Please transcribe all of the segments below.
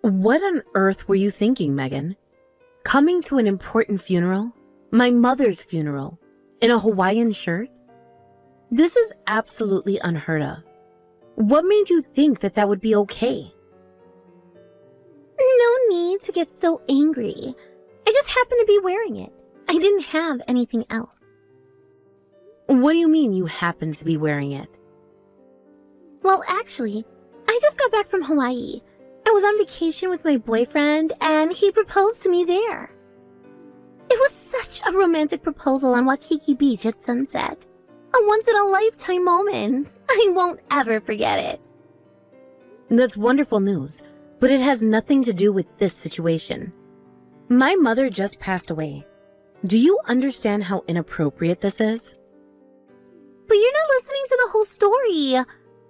What on earth were you thinking, Megan? Coming to an important funeral? My mother's funeral? In a Hawaiian shirt? This is absolutely unheard of. What made you think that that would be okay? No need to get so angry. I just happened to be wearing it. I didn't have anything else. What do you mean you happened to be wearing it? Well, actually, I just got back from Hawaii. I was on vacation with my boyfriend, and he proposed to me there. It was such a romantic proposal on Waikiki Beach at sunset. A once-in-a-lifetime moment. I won't ever forget it. That's wonderful news, but it has nothing to do with this situation. My mother just passed away. Do you understand how inappropriate this is? But you're not listening to the whole story.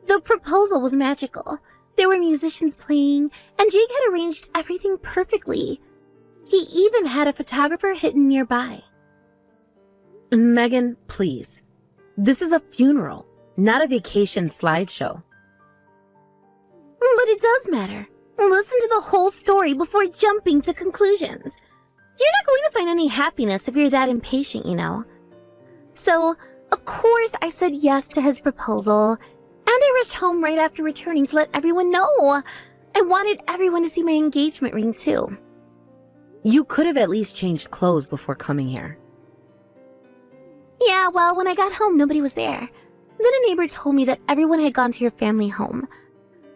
The proposal was magical. There were musicians playing, and Jake had arranged everything perfectly. He even had a photographer hidden nearby. Megan, please. This is a funeral, not a vacation slideshow. But it does matter. Listen to the whole story before jumping to conclusions. You're not going to find any happiness if you're that impatient, you know. So, of course, I said yes to his proposal. And I rushed home right after returning to let everyone know. I wanted everyone to see my engagement ring, too. You could have at least changed clothes before coming here. Yeah, well, when I got home, nobody was there. Then a neighbor told me that everyone had gone to your family home.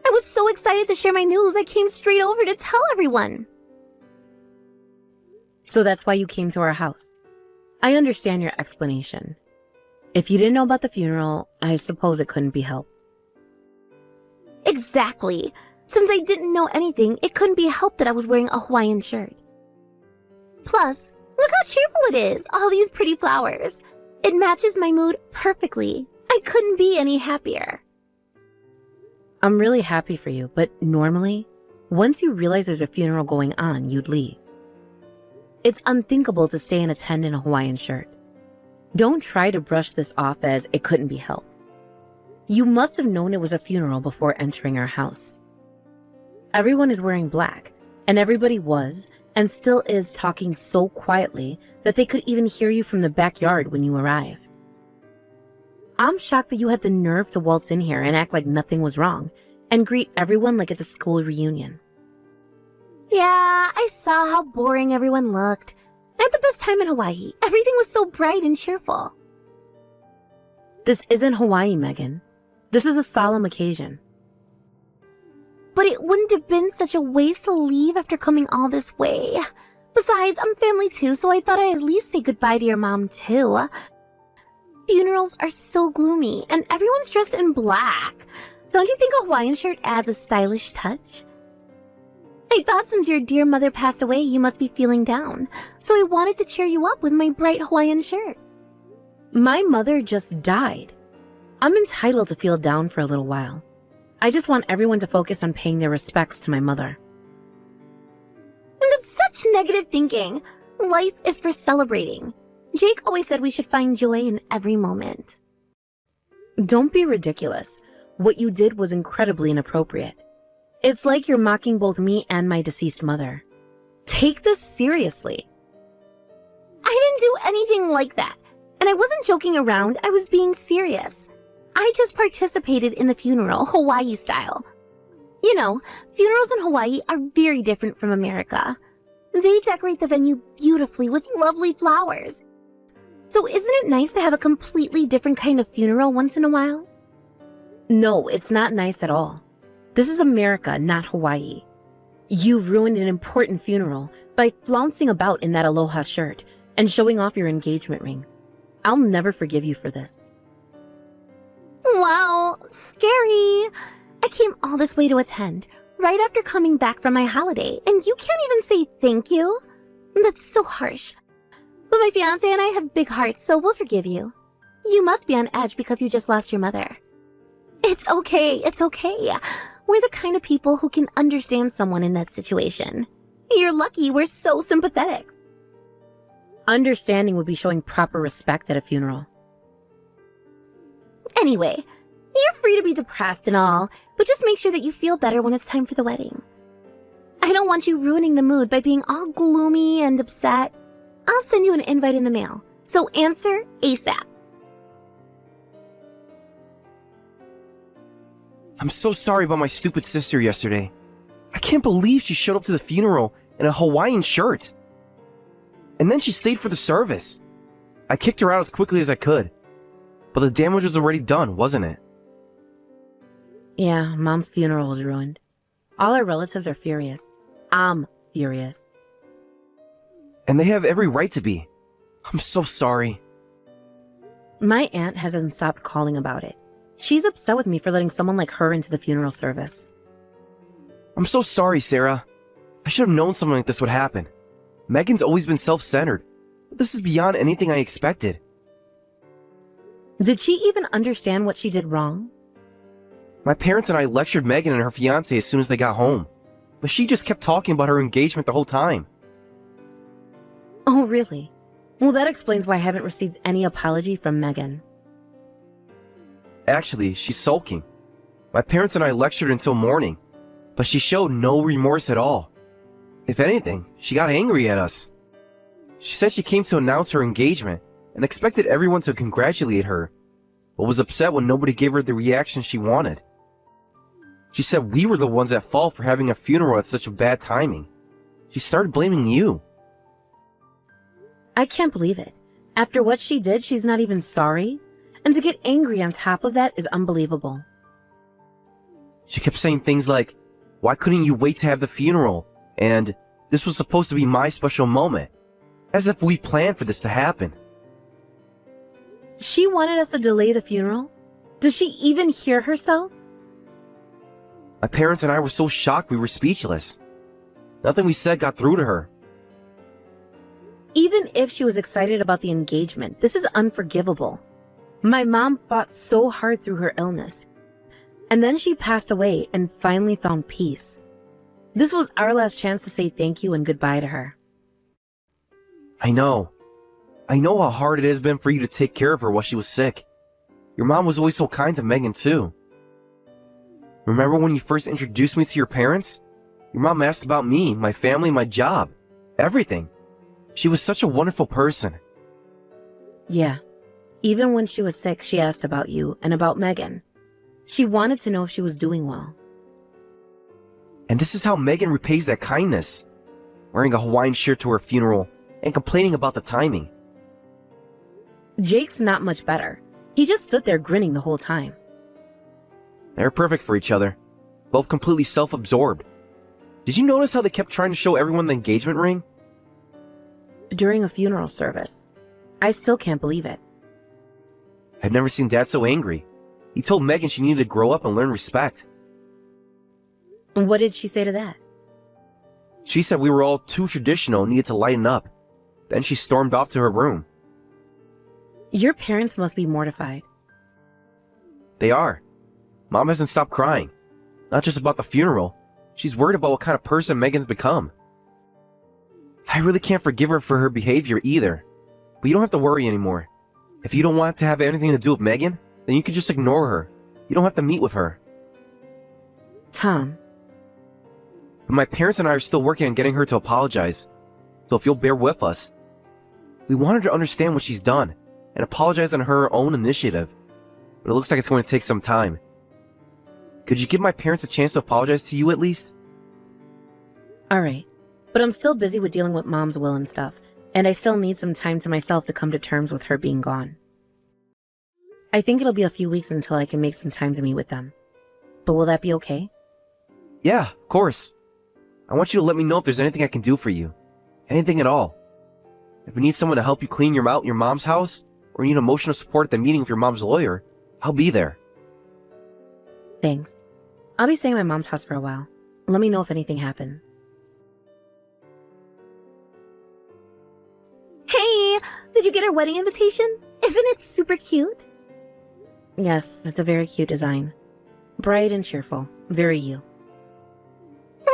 I was so excited to share my news, I came straight over to tell everyone. So that's why you came to our house. I understand your explanation. If you didn't know about the funeral, I suppose it couldn't be helped. Exactly. Since I didn't know anything, it couldn't be helped that I was wearing a Hawaiian shirt. Plus, look how cheerful it is, all these pretty flowers. It matches my mood perfectly. I couldn't be any happier. I'm really happy for you, but normally, once you realize there's a funeral going on, you'd leave. It's unthinkable to stay and attend in a Hawaiian shirt. Don't try to brush this off as it couldn't be helped. You must have known it was a funeral before entering our house. Everyone is wearing black, and everybody was and still is talking so quietly that they could even hear you from the backyard when you arrived. I'm shocked that you had the nerve to waltz in here and act like nothing was wrong and greet everyone like it's a school reunion. Yeah, I saw how boring everyone looked. I had the best time in Hawaii. Everything was so bright and cheerful. This isn't Hawaii, Megan. This is a solemn occasion. But it wouldn't have been such a waste to leave after coming all this way. Besides, I'm family too, so I thought I'd at least say goodbye to your mom too. Funerals are so gloomy, and everyone's dressed in black. Don't you think a Hawaiian shirt adds a stylish touch? I thought since your dear mother passed away, you must be feeling down, so I wanted to cheer you up with my bright Hawaiian shirt. My mother just died. I'm entitled to feel down for a little while. I just want everyone to focus on paying their respects to my mother. And that's such negative thinking. Life is for celebrating. Jake always said we should find joy in every moment. Don't be ridiculous. What you did was incredibly inappropriate. It's like you're mocking both me and my deceased mother. Take this seriously. I didn't do anything like that. And I wasn't joking around, I was being serious. I just participated in the funeral, Hawaii style. You know, funerals in Hawaii are very different from America. They decorate the venue beautifully with lovely flowers. So isn't it nice to have a completely different kind of funeral once in a while? No, it's not nice at all. This is America, not Hawaii. You ruined an important funeral by flouncing about in that aloha shirt and showing off your engagement ring. I'll never forgive you for this. Wow, scary. I came all this way to attend, right after coming back from my holiday, and you can't even say thank you? That's so harsh. But my fiancé and I have big hearts, so we'll forgive you. You must be on edge because you just lost your mother. It's okay, it's okay. We're the kind of people who can understand someone in that situation. You're lucky we're so sympathetic. Understanding would be showing proper respect at a funeral. Anyway, you're free to be depressed and all, but just make sure that you feel better when it's time for the wedding. I don't want you ruining the mood by being all gloomy and upset. I'll send you an invite in the mail, so answer ASAP. I'm so sorry about my stupid sister yesterday. I can't believe she showed up to the funeral in a Hawaiian shirt. And then she stayed for the service. I kicked her out as quickly as I could. But the damage was already done, wasn't it? Yeah, Mom's funeral was ruined. All our relatives are furious. I'm furious. And they have every right to be. I'm so sorry. My aunt hasn't stopped calling about it. She's upset with me for letting someone like her into the funeral service. I'm so sorry, Sarah. I should have known something like this would happen. Megan's always been self-centered. But this is beyond anything I expected. Did she even understand what she did wrong? My parents and I lectured Megan and her fiancé as soon as they got home. But she just kept talking about her engagement the whole time. Oh, really? Well, that explains why I haven't received any apology from Megan. Actually, she's sulking. My parents and I lectured until morning, but she showed no remorse at all. If anything, she got angry at us. She said she came to announce her engagement and expected everyone to congratulate her, but was upset when nobody gave her the reaction she wanted. She said we were the ones at fault for having a funeral at such a bad timing. She started blaming you. I can't believe it. After what she did, she's not even sorry? And to get angry on top of that is unbelievable. She kept saying things like, "Why couldn't you wait to have the funeral?" And "This was supposed to be my special moment." As if we planned for this to happen. She wanted us to delay the funeral? Does she even hear herself? My parents and I were so shocked we were speechless. Nothing we said got through to her. Even if she was excited about the engagement, this is unforgivable. My mom fought so hard through her illness. And then she passed away and finally found peace. This was our last chance to say thank you and goodbye to her. I know. I know how hard it has been for you to take care of her while she was sick. Your mom was always so kind to Megan too. Remember when you first introduced me to your parents? Your mom asked about me, my family, my job, everything. She was such a wonderful person. Yeah. Even when she was sick, she asked about you and about Megan. She wanted to know if she was doing well. And this is how Megan repays that kindness. Wearing a Hawaiian shirt to her funeral and complaining about the timing. Jake's not much better. He just stood there grinning the whole time. They're perfect for each other. Both completely self-absorbed. Did you notice how they kept trying to show everyone the engagement ring? During a funeral service. I still can't believe it. I've never seen Dad so angry. He told Megan she needed to grow up and learn respect. What did she say to that? She said we were all too traditional and needed to lighten up. Then she stormed off to her room. Your parents must be mortified. They are. Mom hasn't stopped crying. Not just about the funeral. She's worried about what kind of person Megan's become. I really can't forgive her for her behavior either. But you don't have to worry anymore. If you don't want to have anything to do with Megan, then you can just ignore her. You don't have to meet with her. Tom. But my parents and I are still working on getting her to apologize. So if you'll bear with us. We want her to understand what she's done and apologize on her own initiative. But it looks like it's going to take some time. Could you give my parents a chance to apologize to you at least? Alright. But I'm still busy with dealing with Mom's will and stuff. And I still need some time to myself to come to terms with her being gone. I think it'll be a few weeks until I can make some time to meet with them. But will that be okay? Yeah, of course. I want you to let me know if there's anything I can do for you. Anything at all. If you need someone to help you clean your out in your mom's house, or you need emotional support at the meeting with your mom's lawyer, I'll be there. Thanks. I'll be staying at my mom's house for a while. Let me know if anything happens. Hey, did you get our wedding invitation? Isn't it super cute? Yes, it's a very cute design. Bright and cheerful. Very you.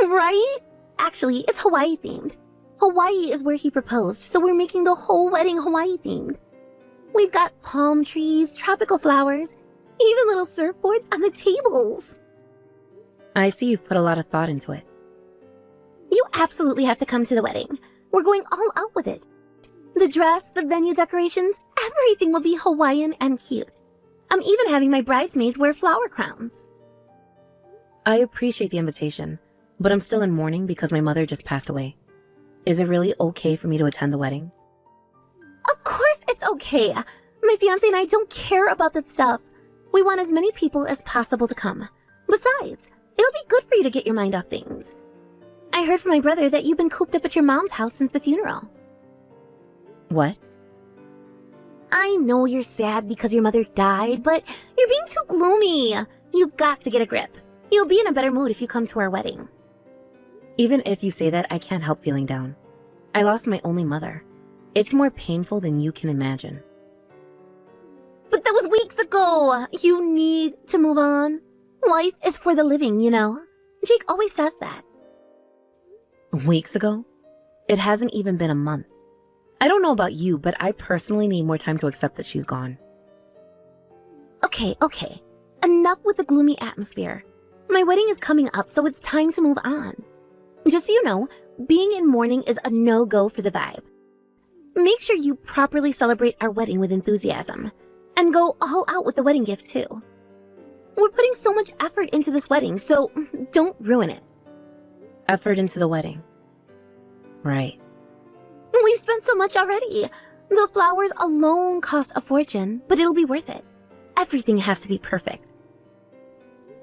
Right? Actually, it's Hawaii themed. Hawaii is where he proposed, so we're making the whole wedding Hawaii themed. We've got palm trees, tropical flowers, even little surfboards on the tables. I see you've put a lot of thought into it. You absolutely have to come to the wedding. We're going all out with it. The dress, the venue decorations, everything will be Hawaiian and cute. I'm even having my bridesmaids wear flower crowns. I appreciate the invitation, but I'm still in mourning because my mother just passed away. Is it really okay for me to attend the wedding? Of course it's okay. My fiancé and I don't care about that stuff. We want as many people as possible to come. Besides, it'll be good for you to get your mind off things. I heard from my brother that you've been cooped up at your mom's house since the funeral. What? I know you're sad because your mother died, but you're being too gloomy. You've got to get a grip. You'll be in a better mood if you come to our wedding. Even if you say that, I can't help feeling down. I lost my only mother. It's more painful than you can imagine. But that was weeks ago. You need to move on. Life is for the living, you know. Jake always says that. Weeks ago? It hasn't even been a month. I don't know about you, but I personally need more time to accept that she's gone. Okay. Enough with the gloomy atmosphere. My wedding is coming up, so it's time to move on. Just so you know, being in mourning is a no-go for the vibe. Make sure you properly celebrate our wedding with enthusiasm, and go all out with the wedding gift too. We're putting so much effort into this wedding, so don't ruin it. Effort into the wedding. Right. We've spent so much already. The flowers alone cost a fortune, but it'll be worth it. Everything has to be perfect.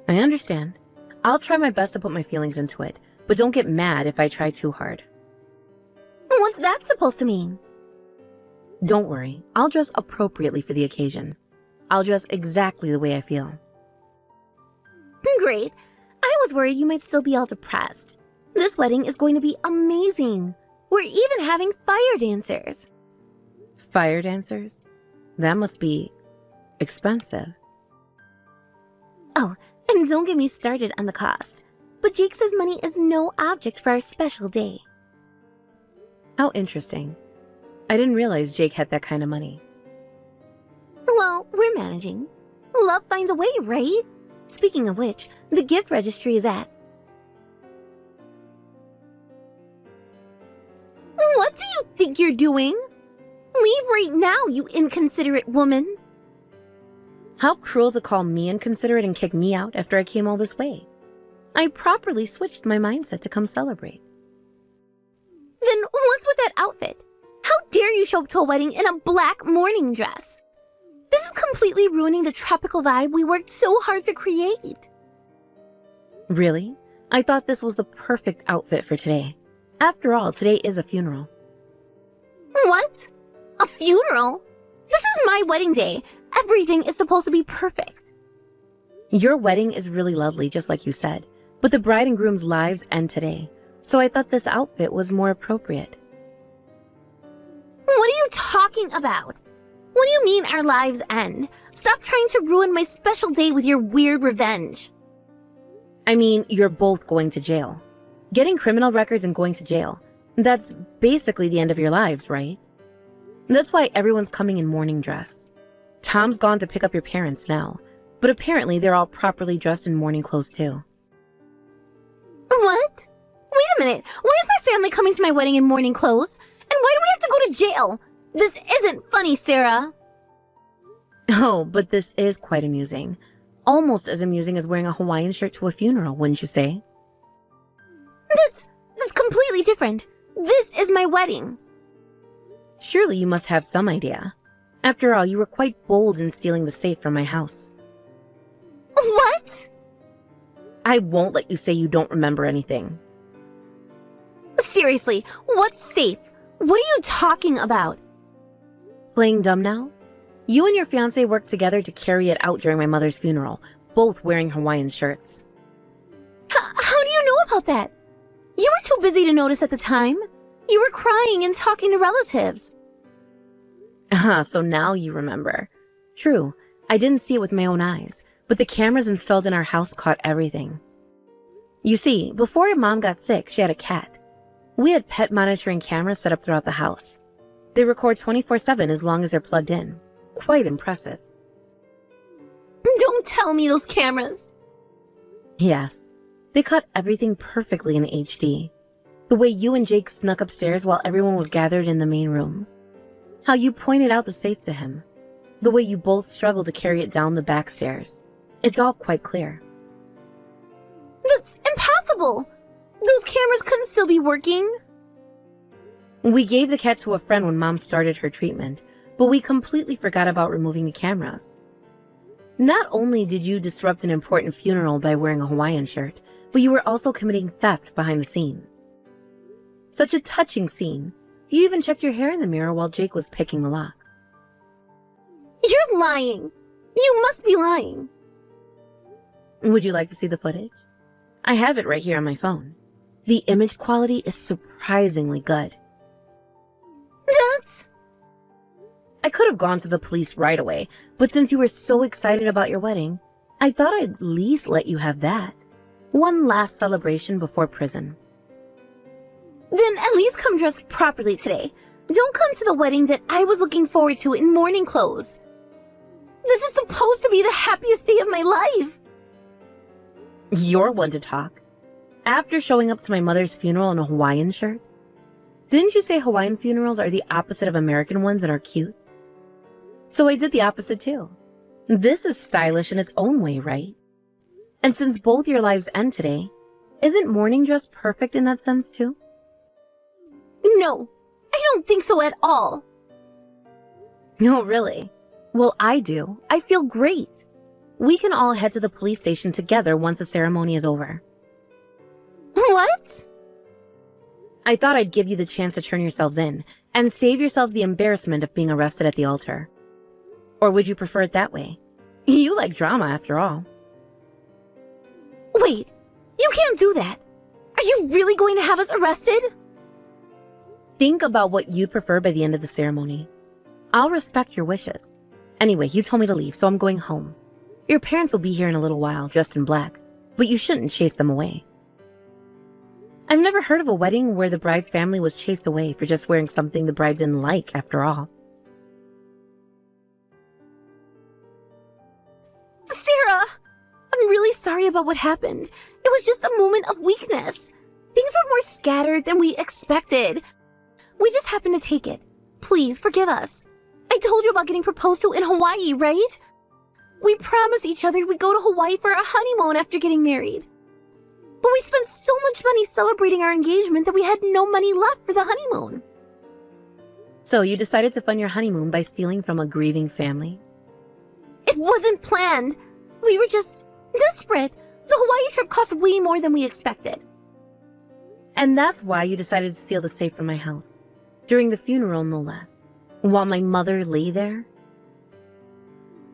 I understand. I'll try my best to put my feelings into it, but don't get mad if I try too hard. What's that supposed to mean? Don't worry, I'll dress appropriately for the occasion. I'll dress exactly the way I feel. Great. I was worried you might still be all depressed. This wedding is going to be amazing. We're even having fire dancers. Fire dancers? That must be expensive. Oh, and don't get me started on the cost. But Jake says money is no object for our special day. How interesting. I didn't realize Jake had that kind of money. Well, we're managing. Love finds a way, right? Speaking of which, the gift registry is at... What do you think you're doing? Leave right now, you inconsiderate woman. How cruel to call me inconsiderate and kick me out after I came all this way. I properly switched my mindset to come celebrate. Then what's with that outfit? How dare you show up to a wedding in a black morning dress? This is completely ruining the tropical vibe we worked so hard to create. Really? I thought this was the perfect outfit for today. After all, today is a funeral. What? A funeral? This is my wedding day. Everything is supposed to be perfect. Your wedding is really lovely, just like you said, but the bride and groom's lives end today, so I thought this outfit was more appropriate. What are you talking about? What do you mean our lives end? Stop trying to ruin my special day with your weird revenge. I mean, you're both going to jail. Getting criminal records and going to jail. That's basically the end of your lives, right? That's why everyone's coming in mourning dress. Tom's gone to pick up your parents now, but apparently they're all properly dressed in mourning clothes too. What? Wait a minute. Why is my family coming to my wedding in mourning clothes? And why do we have to go to jail? This isn't funny, Sarah. Oh, but this is quite amusing. Almost as amusing as wearing a Hawaiian shirt to a funeral, wouldn't you say? That's completely different. This is my wedding. Surely you must have some idea. After all, you were quite bold in stealing the safe from my house. What? I won't let you say you don't remember anything. Seriously, what's safe? What are you talking about? Playing dumb now? You and your fiancé worked together to carry it out during my mother's funeral, both wearing Hawaiian shirts. How do you know about that? You were too busy to notice at the time. You were crying and talking to relatives. So now you remember. True, I didn't see it with my own eyes, but the cameras installed in our house caught everything. You see, before your mom got sick, she had a cat. We had pet monitoring cameras set up throughout the house. They record 24/7 as long as they're plugged in. Quite impressive. Don't tell me those cameras. Yes, they caught everything perfectly in HD. The way you and Jake snuck upstairs while everyone was gathered in the main room. How you pointed out the safe to him. The way you both struggled to carry it down the back stairs. It's all quite clear. That's impossible! Those cameras couldn't still be working. We gave the cat to a friend when Mom started her treatment, but we completely forgot about removing the cameras. Not only did you disrupt an important funeral by wearing a Hawaiian shirt, but you were also committing theft behind the scenes. Such a touching scene. You even checked your hair in the mirror while Jake was picking the lock. You're lying! You must be lying! Would you like to see the footage? I have it right here on my phone. The image quality is surprisingly good. I could have gone to the police right away, but since you were so excited about your wedding, I thought I'd at least let you have that. One last celebration before prison. Then at least come dressed properly today. Don't come to the wedding that I was looking forward to in morning clothes. This is supposed to be the happiest day of my life. You're one to talk. After showing up to my mother's funeral in a Hawaiian shirt? Didn't you say Hawaiian funerals are the opposite of American ones and are cute? So I did the opposite too. This is stylish in its own way, right? And since both your lives end today, isn't morning dress perfect in that sense too? No, I don't think so at all. No, really? Well, I do. I feel great. We can all head to the police station together once the ceremony is over. What? I thought I'd give you the chance to turn yourselves in and save yourselves the embarrassment of being arrested at the altar. Or would you prefer it that way? You like drama after all. Wait, you can't do that. Are you really going to have us arrested? Think about what you'd prefer by the end of the ceremony. I'll respect your wishes. Anyway, you told me to leave, so I'm going home. Your parents will be here in a little while, dressed in black, but you shouldn't chase them away. I've never heard of a wedding where the bride's family was chased away for just wearing something the bride didn't like after all. Sarah! I'm really sorry about what happened. It was just a moment of weakness. Things were more scattered than we expected. We just happened to take it. Please forgive us. I told you about getting proposed to in Hawaii, right? We promised each other we'd go to Hawaii for a honeymoon after getting married. But we spent so much money celebrating our engagement that we had no money left for the honeymoon. So you decided to fund your honeymoon by stealing from a grieving family? It wasn't planned. We were just desperate. The Hawaii trip cost way more than we expected. And that's why you decided to steal the safe from my house. During the funeral, no less. While my mother lay there?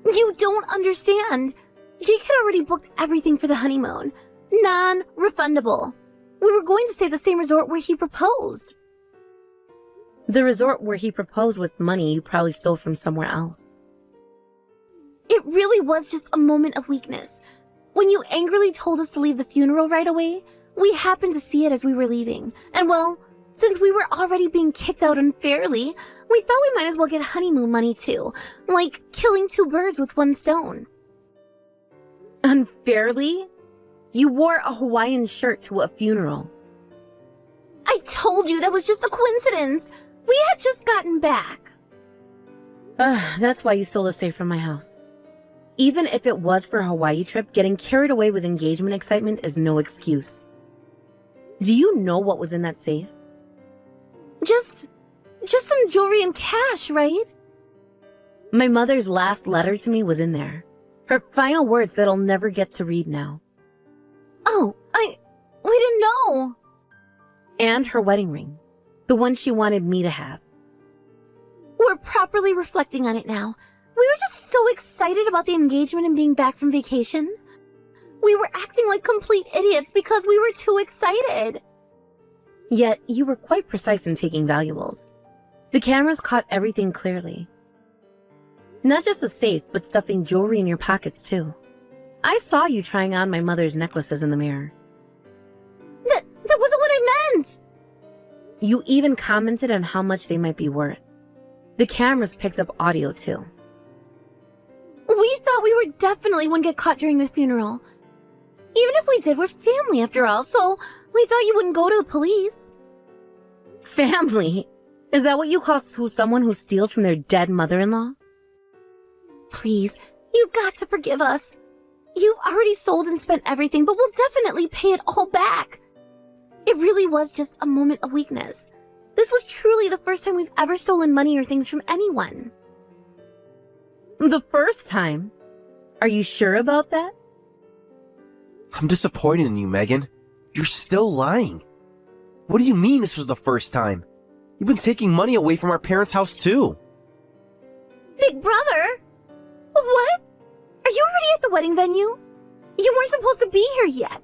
You don't understand. Jake had already booked everything for the honeymoon. Non-refundable. We were going to stay at the same resort where he proposed. The resort where he proposed with money you probably stole from somewhere else. It really was just a moment of weakness. When you angrily told us to leave the funeral right away, we happened to see it as we were leaving. And well, since we were already being kicked out unfairly, we thought we might as well get honeymoon money too. Like killing two birds with one stone. Unfairly? You wore a Hawaiian shirt to a funeral. I told you that was just a coincidence. We had just gotten back. That's why you stole the safe from my house. Even if it was for a Hawaii trip, getting carried away with engagement excitement is no excuse. Do you know what was in that safe? Just some jewelry and cash, right? My mother's last letter to me was in there. Her final words that I'll never get to read now. Oh, we didn't know. And her wedding ring. The one she wanted me to have. We're properly reflecting on it now. We were just so excited about the engagement and being back from vacation. We were acting like complete idiots because we were too excited. Yet, you were quite precise in taking valuables. The cameras caught everything clearly. Not just the safe, but stuffing jewelry in your pockets too. I saw you trying on my mother's necklaces in the mirror. That wasn't what I meant! You even commented on how much they might be worth. The cameras picked up audio too. We thought we were definitely wouldn't get caught during the funeral. Even if we did, we're family after all, so we thought you wouldn't go to the police. Family? Is that what you call someone who steals from their dead mother-in-law? Please, you've got to forgive us. You've already sold and spent everything, but we'll definitely pay it all back. It really was just a moment of weakness. This was truly the first time we've ever stolen money or things from anyone. The first time? Are you sure about that? I'm disappointed in you, Megan. You're still lying. What do you mean this was the first time? You've been taking money away from our parents' house too. Big brother? What? Are you already at the wedding venue? You weren't supposed to be here yet.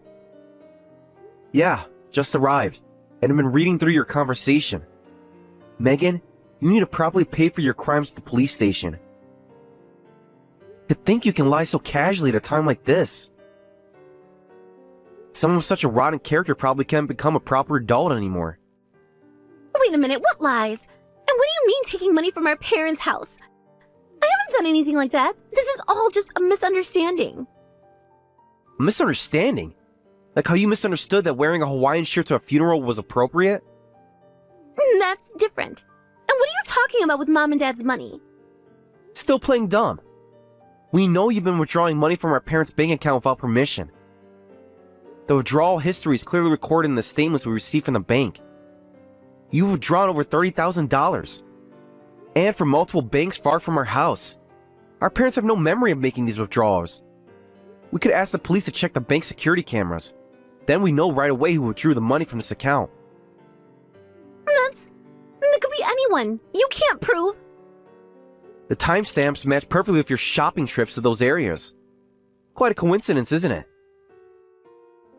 Yeah, just arrived, and I've been reading through your conversation. Megan, you need to properly pay for your crimes at the police station. To think you can lie so casually at a time like this. Someone with such a rotten character probably can't become a proper adult anymore. Wait a minute, what lies? And what do you mean taking money from our parents' house? I haven't done anything like that. This is all just a misunderstanding. A misunderstanding? Like how you misunderstood that wearing a Hawaiian shirt to a funeral was appropriate? That's different. And what are you talking about with Mom and Dad's money? Still playing dumb. We know you've been withdrawing money from our parents' bank account without permission. The withdrawal history is clearly recorded in the statements we received from the bank. You've withdrawn over $30,000. And from multiple banks far from our house. Our parents have no memory of making these withdrawals. We could ask the police to check the bank security cameras. Then we know right away who withdrew the money from this account. That could be anyone. You can't prove. The timestamps match perfectly with your shopping trips to those areas. Quite a coincidence, isn't it?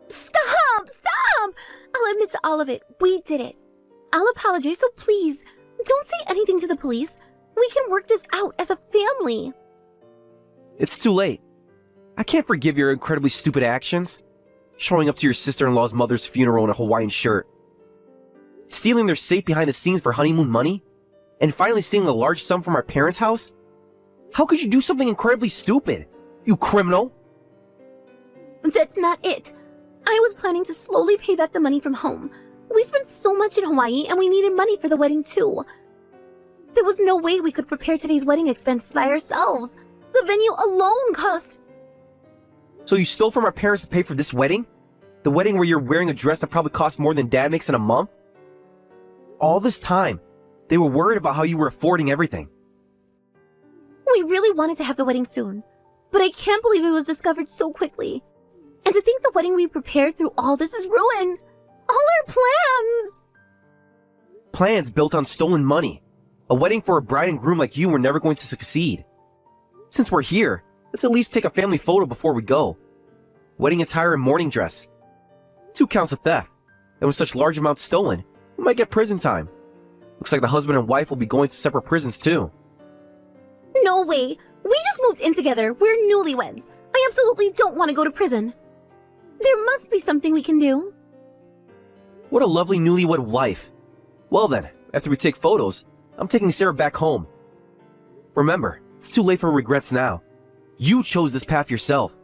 Stop! Stop! I'll admit to all of it. We did it. I'll apologize, so please, don't say anything to the police. We can work this out as a family. It's too late. I can't forgive your incredibly stupid actions. Showing up to your sister-in-law's mother's funeral in a Hawaiian shirt. Stealing their safe behind the scenes for honeymoon money. And finally stealing a large sum from our parents' house? How could you do something incredibly stupid, you criminal? That's not it. I was planning to slowly pay back the money from home. We spent so much in Hawaii and we needed money for the wedding too. There was no way we could prepare today's wedding expenses by ourselves. The venue alone cost... So you stole from our parents to pay for this wedding? The wedding where you're wearing a dress that probably costs more than Dad makes in a month? All this time, they were worried about how you were affording everything. We really wanted to have the wedding soon, but I can't believe it was discovered so quickly. And to think the wedding we prepared through all this is ruined. All our plans! Plans built on stolen money. A wedding for a bride and groom like you were never going to succeed. Since we're here, let's at least take a family photo before we go. Wedding attire and morning dress. 2 counts of theft. And with such large amounts stolen, we might get prison time. Looks like the husband and wife will be going to separate prisons too. No way! We just moved in together. We're newlyweds. I absolutely don't want to go to prison. There must be something we can do. What a lovely newlywed life. Well then, after we take photos, I'm taking Sarah back home. Remember, it's too late for regrets now. You chose this path yourself.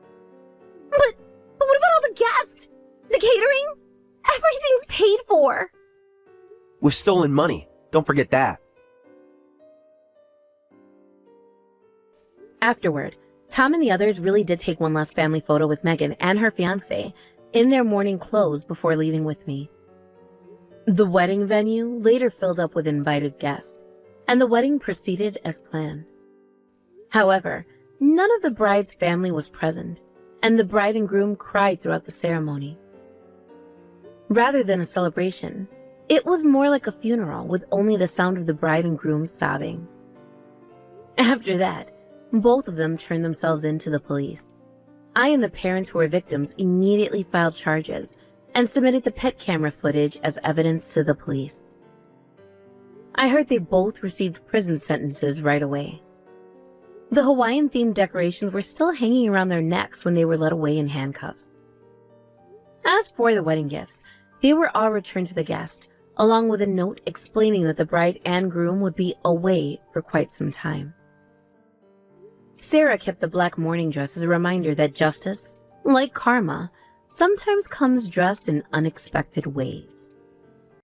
But what about all the guests? The catering? Everything's paid for. With stolen money, don't forget that. Afterward, Tom and the others really did take one last family photo with Megan and her fiancé in their morning clothes before leaving with me. The wedding venue later filled up with invited guests, and the wedding proceeded as planned. However, none of the bride's family was present, and the bride and groom cried throughout the ceremony. Rather than a celebration, it was more like a funeral with only the sound of the bride and groom sobbing. After that, both of them turned themselves in to the police. I and the parents who were victims immediately filed charges and submitted the pet camera footage as evidence to the police. I heard they both received prison sentences right away. The Hawaiian-themed decorations were still hanging around their necks when they were led away in handcuffs. As for the wedding gifts, they were all returned to the guest, along with a note explaining that the bride and groom would be away for quite some time. Sarah kept the black mourning dress as a reminder that justice, like karma, sometimes comes dressed in unexpected ways.